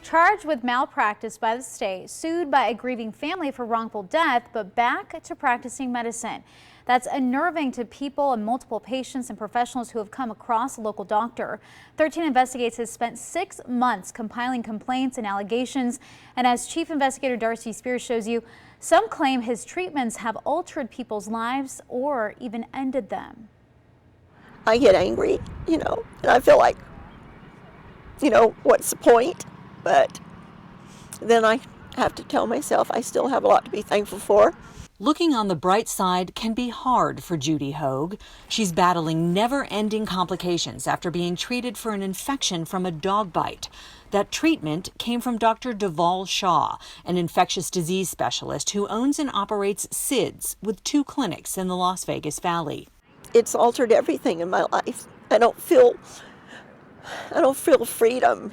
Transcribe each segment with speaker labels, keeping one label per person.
Speaker 1: Charged with malpractice by the state, sued by a grieving family for wrongful death, but back to practicing medicine. That's unnerving to people and multiple patients and professionals who have come across a local doctor. 13 Investigates has spent 6 months compiling complaints and allegations. And as Chief Investigator Darcy Spears shows you, some claim his treatments have altered people's lives or even ended them.
Speaker 2: I get angry, and I feel like, what's the point? But then I have to tell myself I still have a lot to be thankful for.
Speaker 3: Looking on the bright side can be hard for Judy Hogue. She's battling never-ending complications after being treated for an infection from a dog bite. That treatment came from Dr. Dhaval Shah, an infectious disease specialist who owns and operates SIDS with 2 clinics in the Las Vegas Valley.
Speaker 2: It's altered everything in my life. I don't feel freedom,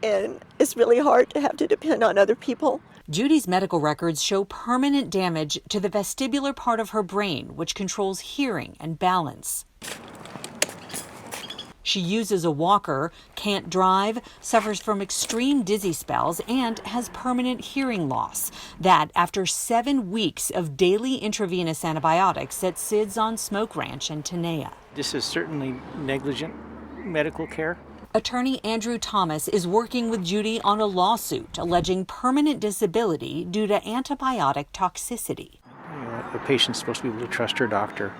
Speaker 2: and it's really hard to have to depend on other people.
Speaker 3: Judy's medical records show permanent damage to the vestibular part of her brain, which controls hearing and balance. She uses a walker, can't drive, suffers from extreme dizzy spells, and has permanent hearing loss. That after 7 weeks of daily intravenous antibiotics at SIDS on Smoke Ranch and Tenaya.
Speaker 4: This is certainly negligent medical care.
Speaker 3: Attorney Andrew Thomas is working with Judy on a lawsuit alleging permanent disability due to antibiotic toxicity.
Speaker 4: The patient's supposed to be able to trust her doctor,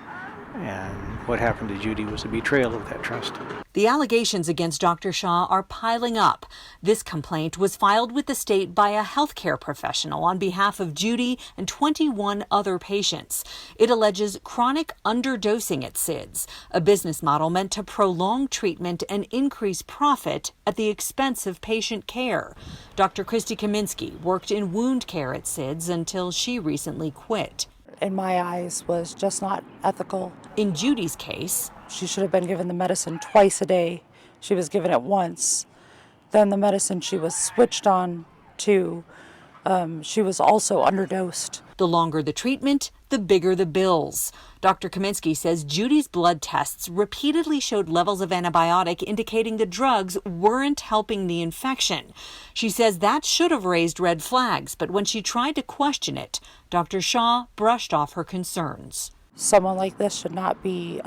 Speaker 4: and what happened to Judy was a betrayal of that trust.
Speaker 3: The allegations against Dr. Shah are piling up. This complaint was filed with the state by a healthcare professional on behalf of Judy and 21 other patients. It alleges chronic underdosing at SIDS, a business model meant to prolong treatment and increase profit at the expense of patient care. Dr. Christy Kaminsky worked in wound care at SIDS until she recently quit.
Speaker 5: In my eyes, was just not ethical.
Speaker 3: In Judy's case,
Speaker 5: she should have been given the medicine twice a day. She was given it once. Then the medicine she was switched on to, she was also underdosed.
Speaker 3: The longer the treatment, the bigger the bills. Dr. Kaminsky says Judy's blood tests repeatedly showed levels of antibiotic indicating the drugs weren't helping the infection. She says that should have raised red flags, but when she tried to question it, Dr. Shah brushed off her concerns.
Speaker 5: Someone like this should not be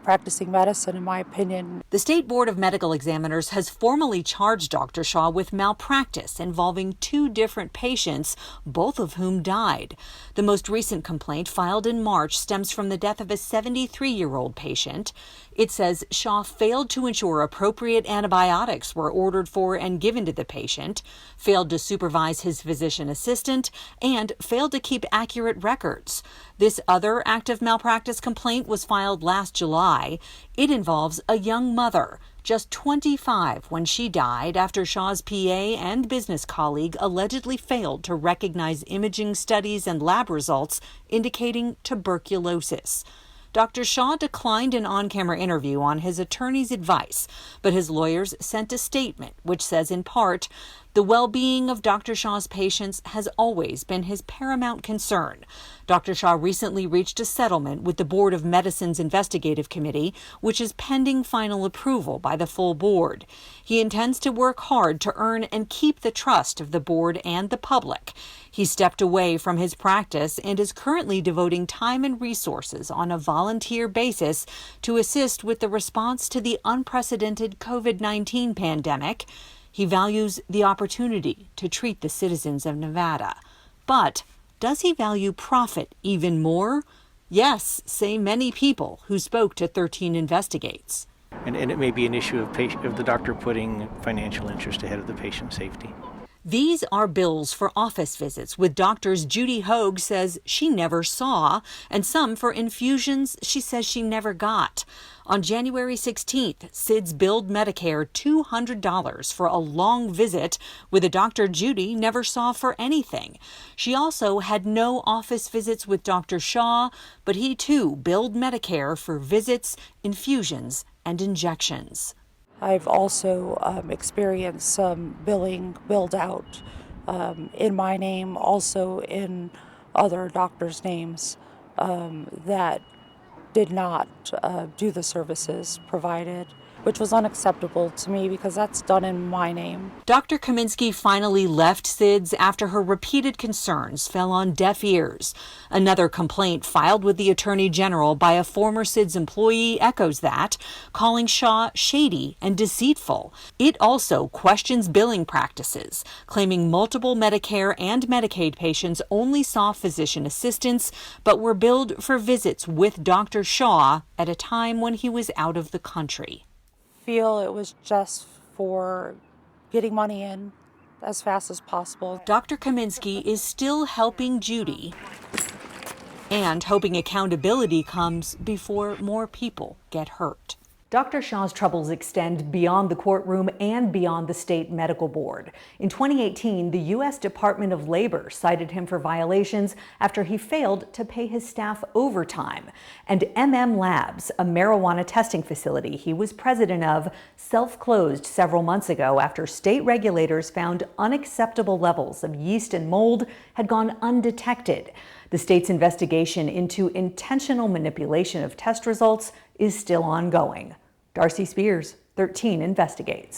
Speaker 5: practicing medicine, in my opinion.
Speaker 3: The State Board of Medical Examiners has formally charged Dr. Shah with malpractice involving 2 different patients, both of whom died. The most recent complaint filed in March stems from the death of a 73-year-old patient. It says Shah failed to ensure appropriate antibiotics were ordered for and given to the patient, failed to supervise his physician assistant, and failed to keep accurate records. This other active malpractice complaint was filed last July. It involves a young mother, just 25 when she died after Shah's PA and business colleague allegedly failed to recognize imaging studies and lab results indicating tuberculosis. Dr. Shah declined an on-camera interview on his attorney's advice, but his lawyers sent a statement which says in part, the well-being of Dr. Shah's patients has always been his paramount concern. Dr. Shah recently reached a settlement with the Board of Medicine's Investigative Committee, which is pending final approval by the full board. He intends to work hard to earn and keep the trust of the board and the public. He stepped away from his practice and is currently devoting time and resources on a volunteer basis to assist with the response to the unprecedented COVID-19 pandemic. He values the opportunity to treat the citizens of Nevada. But does he value profit even more? Yes, say many people who spoke to 13 Investigates.
Speaker 4: And it may be an issue of the doctor putting financial interest ahead of the patient safety.
Speaker 3: These are bills for office visits with doctors Judy Hogue says she never saw, and some for infusions she says she never got. On January 16th, SIDS billed Medicare $200 for a long visit with a doctor Judy never saw for anything. She also had no office visits with Dr. Shah, but he too billed Medicare for visits, infusions, and injections.
Speaker 5: I've also experienced some billing billed out in my name, also in other doctors' names that did not do the services provided. which was unacceptable to me because that's done in my name.
Speaker 3: Dr. Kaminsky finally left SIDS after her repeated concerns fell on deaf ears. Another complaint filed with the Attorney General by a former SIDS employee echoes that, calling Shah shady and deceitful. It also questions billing practices, claiming multiple Medicare and Medicaid patients only saw physician assistants but were billed for visits with Dr. Shah at a time when he was out of the country.
Speaker 5: Feel it was just for getting money in as fast as possible.
Speaker 3: Dr. Kaminsky is still helping Judy and hoping accountability comes before more people get hurt.
Speaker 6: Dr. Shah's troubles extend beyond the courtroom and beyond the state medical board. In 2018, the U.S. Department of Labor cited him for violations after he failed to pay his staff overtime. And Labs, a marijuana testing facility he was president of, self-closed several months ago after state regulators found unacceptable levels of yeast and mold had gone undetected. The state's investigation into intentional manipulation of test results is still ongoing. Darcy Spears, 13 Investigates.